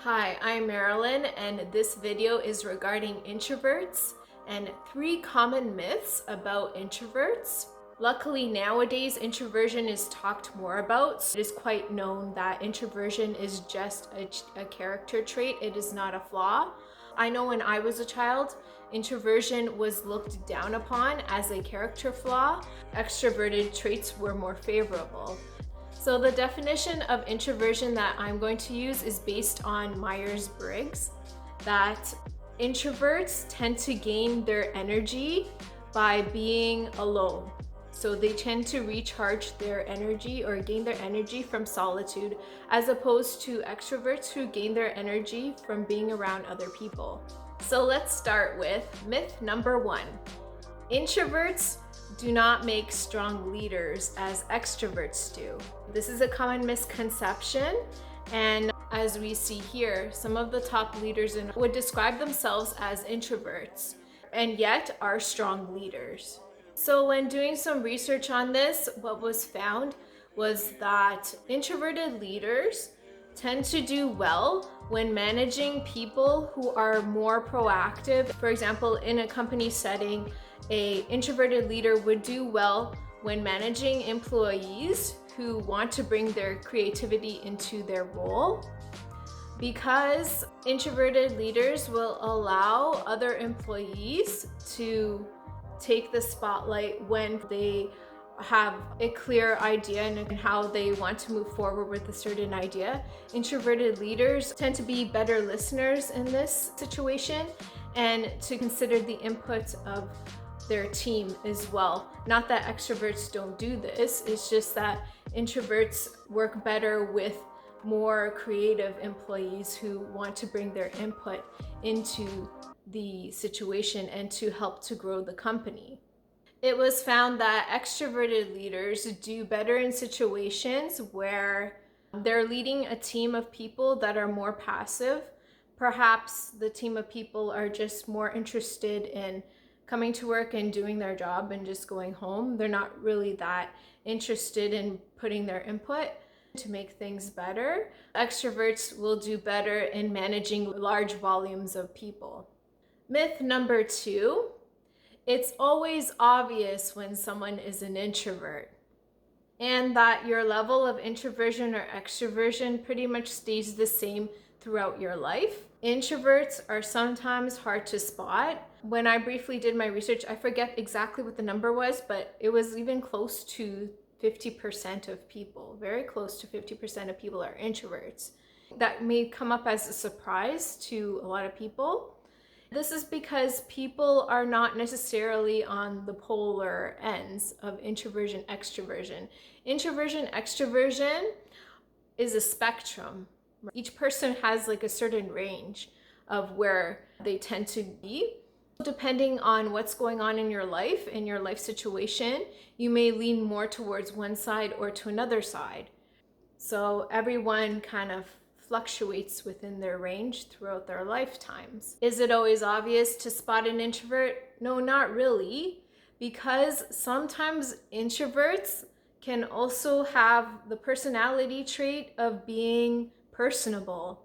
Hi, I'm Marilyn, and this video is regarding introverts and 3 common myths about introverts. Luckily, nowadays, introversion is talked more about. It is quite known that introversion is just a character trait. It is not a flaw. I know when I was a child, introversion was looked down upon as a character flaw. Extroverted traits were more favorable. So the definition of introversion that I'm going to use is based on Myers-Briggs, that introverts tend to gain their energy by being alone. So they tend to recharge their energy or gain their energy from solitude, as opposed to extroverts who gain their energy from being around other people. So let's start with myth number 1. Introverts do not make strong leaders as extroverts do. This is a common misconception, and as we see here, some of the top leaders would describe themselves as introverts and yet are strong leaders. So when doing some research on this, what was found was that introverted leaders tend to do well when managing people who are more proactive. For example, in a company setting, an introverted leader would do well when managing employees who want to bring their creativity into their role, because introverted leaders will allow other employees to take the spotlight when they have a clear idea and how they want to move forward with a certain idea. Introverted leaders tend to be better listeners in this situation and to consider the input of their team as well. Not that extroverts don't do this, it's just that introverts work better with more creative employees who want to bring their input into the situation and to help to grow the company. It was found that extroverted leaders do better in situations where they're leading a team of people that are more passive. Perhaps the team of people are just more interested in coming to work and doing their job and just going home. They're not really that interested in putting their input to make things better. Extroverts will do better in managing large volumes of people. Myth number 2. It's always obvious when someone is an introvert, and that your level of introversion or extroversion pretty much stays the same throughout your life. Introverts are sometimes hard to spot. When I briefly did my research, I forget exactly what the number was, but it was even close to 50% of people, very close to 50% of people are introverts. That may come up as a surprise to a lot of people. This is because people are not necessarily on the polar ends of introversion, extroversion. Introversion, extroversion is a spectrum. Each person has like a certain range of where they tend to be. Depending on what's going on in your life situation, you may lean more towards one side or to another side. So everyone kind of fluctuates within their range throughout their lifetimes. Is it always obvious to spot an introvert? No, not really, because sometimes introverts can also have the personality trait of being personable.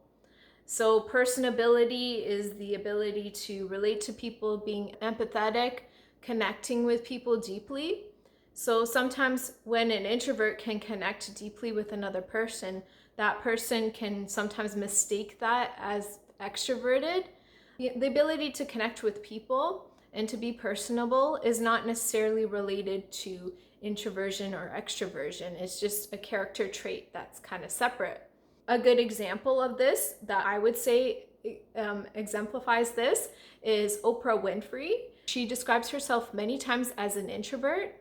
So personability is the ability to relate to people, being empathetic, connecting with people deeply. So sometimes when an introvert can connect deeply with another person, that person can sometimes mistake that as extroverted. The ability to connect with people and to be personable is not necessarily related to introversion or extroversion. It's just a character trait that's kind of separate. A good example of this that I would say exemplifies this is Oprah Winfrey. She describes herself many times as an introvert,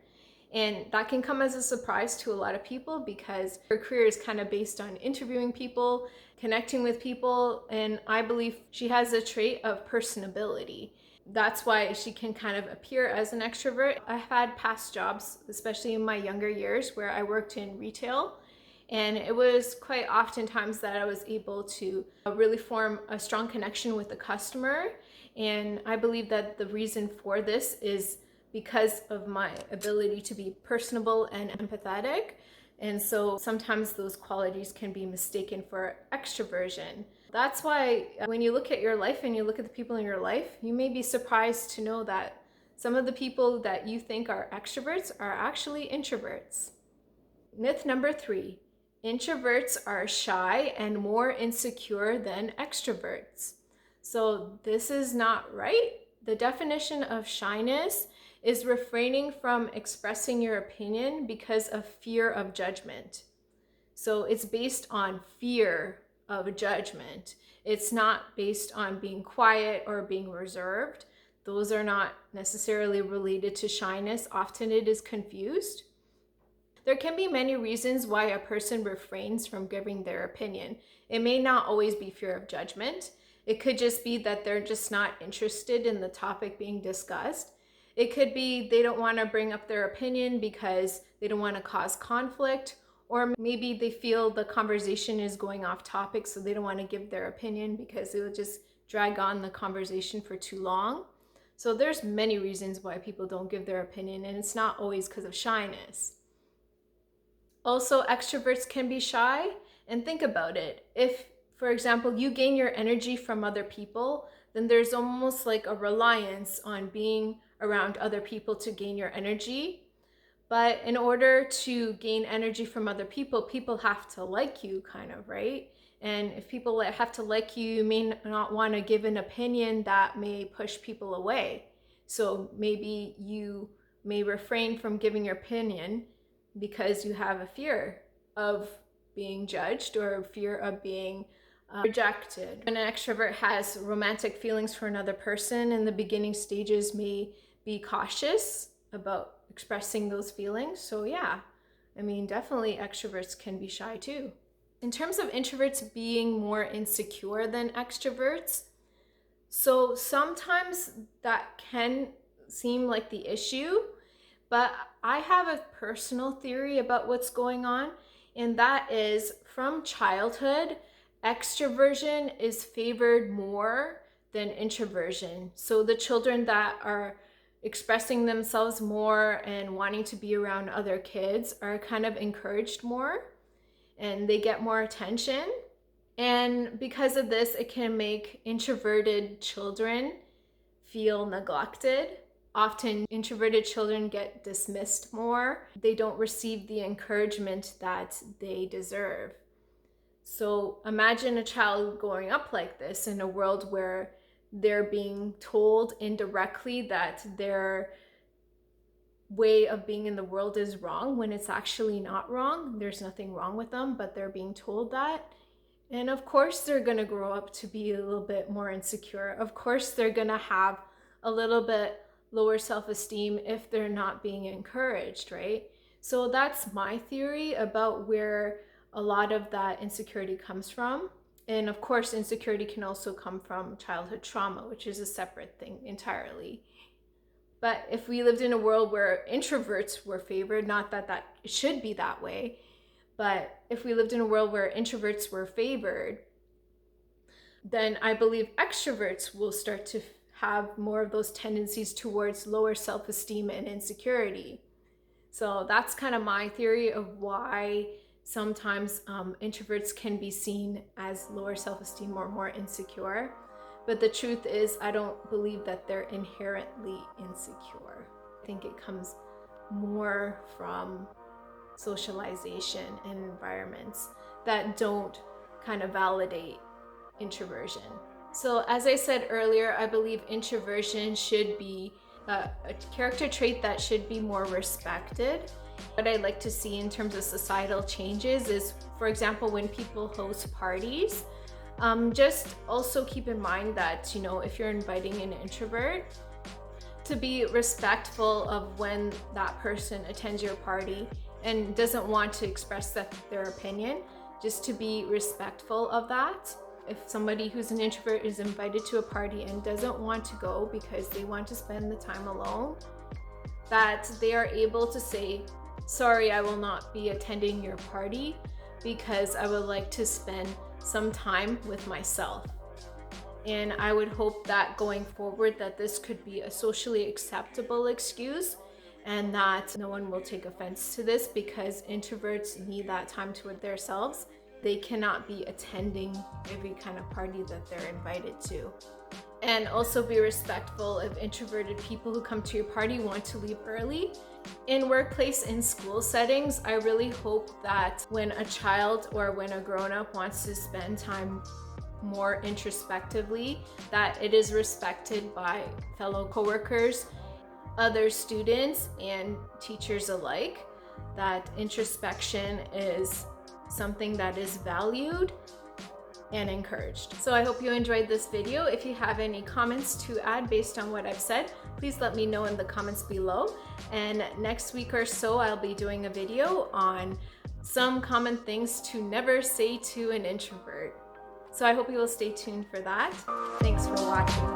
and that can come as a surprise to a lot of people because her career is kind of based on interviewing people, connecting with people, and I believe she has a trait of personability. That's why she can kind of appear as an extrovert. I've had past jobs, especially in my younger years, where I worked in retail, and it was quite oftentimes that I was able to really form a strong connection with the customer. And I believe that the reason for this is because of my ability to be personable and empathetic. And so sometimes those qualities can be mistaken for extroversion. That's why when you look at your life and you look at the people in your life, you may be surprised to know that some of the people that you think are extroverts are actually introverts. Myth number 3, introverts are shy and more insecure than extroverts. So this is not right. The definition of shyness is refraining from expressing your opinion because of fear of judgment. So it's based on fear of judgment. It's not based on being quiet or being reserved. Those are not necessarily related to shyness. Often it is confused. There can be many reasons why a person refrains from giving their opinion. It may not always be fear of judgment. It could just be that they're just not interested in the topic being discussed. It could be they don't want to bring up their opinion because they don't want to cause conflict, or maybe they feel the conversation is going off topic, so they don't want to give their opinion because it will just drag on the conversation for too long. So there's many reasons why people don't give their opinion, and it's not always because of shyness. Also, extroverts can be shy, and think about it. If, for example, you gain your energy from other people, then there's almost like a reliance on being around other people to gain your energy. But in order to gain energy from other people, people have to like you, kind of, right? And if people have to like you, you may not want to give an opinion that may push people away. So maybe you may refrain from giving your opinion because you have a fear of being judged or a fear of being rejected. When an extrovert has romantic feelings for another person, in the beginning stages may be cautious about expressing those feelings. So yeah, I mean, definitely extroverts can be shy too. In terms of introverts being more insecure than extroverts, so sometimes that can seem like the issue, but I have a personal theory about what's going on, and that is from childhood, extroversion is favored more than introversion. So the children that are expressing themselves more and wanting to be around other kids are kind of encouraged more and they get more attention. And because of this, it can make introverted children feel neglected. Often introverted children get dismissed more. They don't receive the encouragement that they deserve. So imagine a child growing up like this in a world where they're being told indirectly that their way of being in the world is wrong when it's actually not wrong. There's nothing wrong with them, but they're being told that. And of course, they're going to grow up to be a little bit more insecure. Of course, they're going to have a little bit lower self-esteem if they're not being encouraged, right? So that's my theory about where a lot of that insecurity comes from. And of course, insecurity can also come from childhood trauma, which is a separate thing entirely. But if we lived in a world where introverts were favored, not that it should be that way, but if we lived in a world where introverts were favored, then I believe extroverts will start to have more of those tendencies towards lower self-esteem and insecurity. So that's kind of my theory of why sometimes introverts can be seen as lower self-esteem or more insecure. But the truth is, I don't believe that they're inherently insecure. I think it comes more from socialization and environments that don't kind of validate introversion. So as I said earlier, I believe introversion should be a character trait that should be more respected. What I like to see in terms of societal changes is, for example, when people host parties, just also keep in mind that, you know, if you're inviting an introvert, to be respectful of when that person attends your party and doesn't want to express their opinion, just to be respectful of that. If somebody who's an introvert is invited to a party and doesn't want to go because they want to spend the time alone, that they are able to say, sorry, I will not be attending your party because I would like to spend some time with myself. And I would hope that going forward that this could be a socially acceptable excuse and that no one will take offense to this, because introverts need that time to themselves they cannot be attending every kind of party that they're invited to. And also be respectful if introverted people who come to your party want to leave early. In workplace and school settings, I really hope that when a child or when a grown-up wants to spend time more introspectively, that it is respected by fellow coworkers, other students, and teachers alike, that introspection is something that is valued and encouraged. So I hope you enjoyed this video. If you have any comments to add based on what I've said, please let me know in the comments below. And next week or so, I'll be doing a video on some common things to never say to an introvert. So I hope you will stay tuned for that. Thanks for watching.